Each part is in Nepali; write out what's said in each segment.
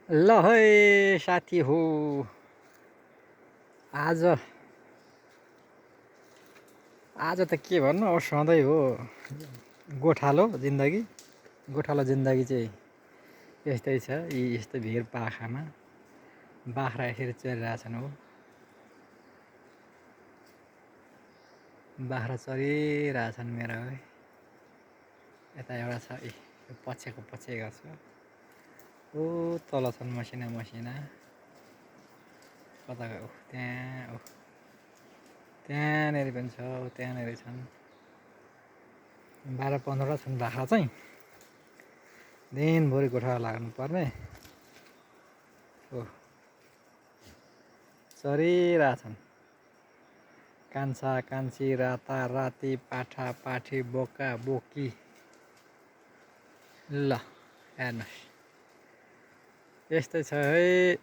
ल है साथी हो। आज आज त के भन्नु, अब सधैँ हो गोठालो जिन्दगी। गोठालो जिन्दगी चाहिँ यस्तै छ। यी यस्तो भिर पाखामा बाख्रा यसरी चरिरहेछन् हो। बाख्रा चरिरहेछन् मेरा है। यता एउटा छ, यो पछिको गर्छ। ओ तल छन् मसिना मसिना। कता गयो? त्यहाँनिर पनि छ, त्यहाँनिर छन् 12-15 छन् बाख्रा चाहिँ। दिनभरि गोठा लाग्नु पर्ने हो। चरिरहेछन् कान्छा कान्छी, राता राती, पाठा पाठी, बोका बोकी। ल हेर्नुहोस्, यस्तै छ है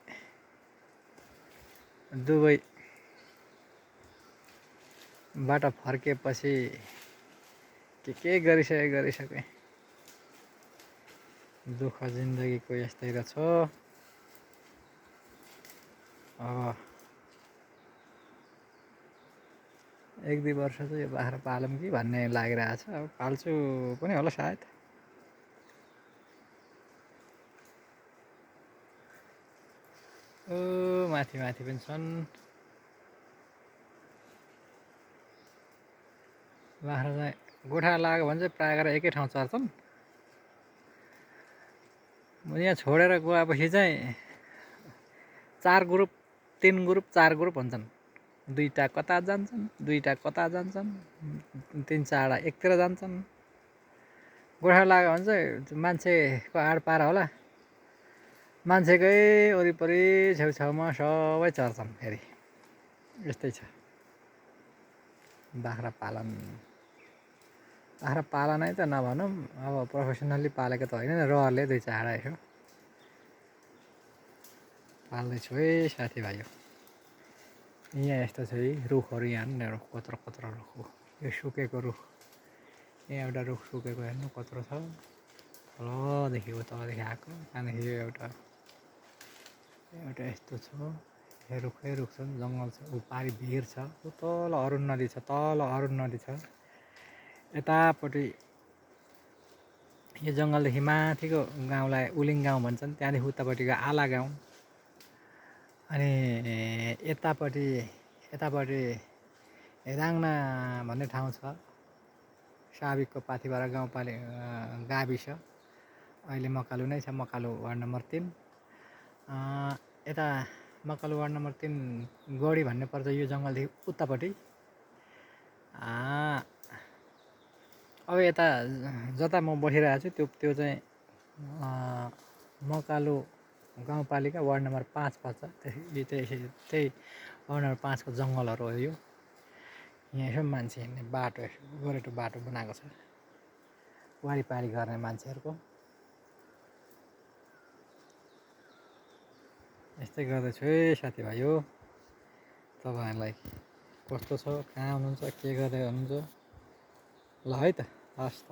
दुबईबाट फर्केपछि। के गरिसके दुःख जिन्दगीको यस्तै रहेछ। अब 1-2 वर्ष चाहिँ यो बाख्रा पालौँ कि भन्ने लागिरहेछ। अब पाल्छु पनि होला सायद। ओ माथि माथि पनि छन् बाख्रा चाहिँ। गोठा लाग्यो भने चाहिँ प्रायः गरेर एकै ठाउँ चर्छन्। यहाँ छोडेर गएपछि चाहिँ 4 ग्रुप 3 ग्रुप 4 ग्रुप हुन्छन्। 2टा कता जान्छन्, 2टा कता जान्छन्, 3-4 एकतिर जान्छन्। गोठा लाग्यो भने चाहिँ मान्छेको आडपार होला, मान्छेकै वरिपरि छेउछाउमा सबै चर्छन्। फेरि यस्तै छ बाख्रा पालन। बाख्रा पालनै त नभनौँ, अब प्रोफेसनल्ली पालेको त होइन, रहरले 2-4 यसो पाल्दैछु है साथीभाइ। यहाँ यस्तो छ है रुखहरू। यहाँ कत्रो कत्रो रुख हो। यो सुकेको रुख, यहाँ एउटा रुख सुकेको हेर्नु कत्रो छ। तलदेखि तलदेखि आएको, त्यहाँदेखि यो एउटा यस्तो छ। यो रुखै रुख छ, जङ्गल छ, पारि भिर छ। तल अरुण नदी छ, यतापट्टि यो जङ्गलदेखि माथिको गाउँलाई उलिङ गाउँ भन्छन्। त्यहाँदेखि उतापट्टिको आला गाउँ। अनि यतापट्टि हेदाङ्ना भन्ने ठाउँ छ, साबिकको पाथिभरा गाउँपालिका गाविस। अहिले मकालु नै छ, मकालु वार्ड नम्बर 3। यता मकालु वार्ड नम्बर 3 गढी भन्ने पर्छ यो जङ्गलदेखि उतापट्टि। अब यता जता म बसिरहेको छु त्यो चाहिँ मकालु गाउँपालिका वार्ड नम्बर 5 पर्छ। त्यही वार्ड नम्बर 5 को जङ्गलहरू हो यो। यहाँ यसो मान्छे हिँड्ने बाटो, गोरेटो बाटो बनाएको छ वारिपारि गर्ने मान्छेहरूको। यस्तै गर्दैछु है साथीभाइ हो। तपाईँहरूलाई कस्तो छ, कहाँ हुनुहुन्छ, के गर्दै हुनुहुन्छ? ल है त, हस् त।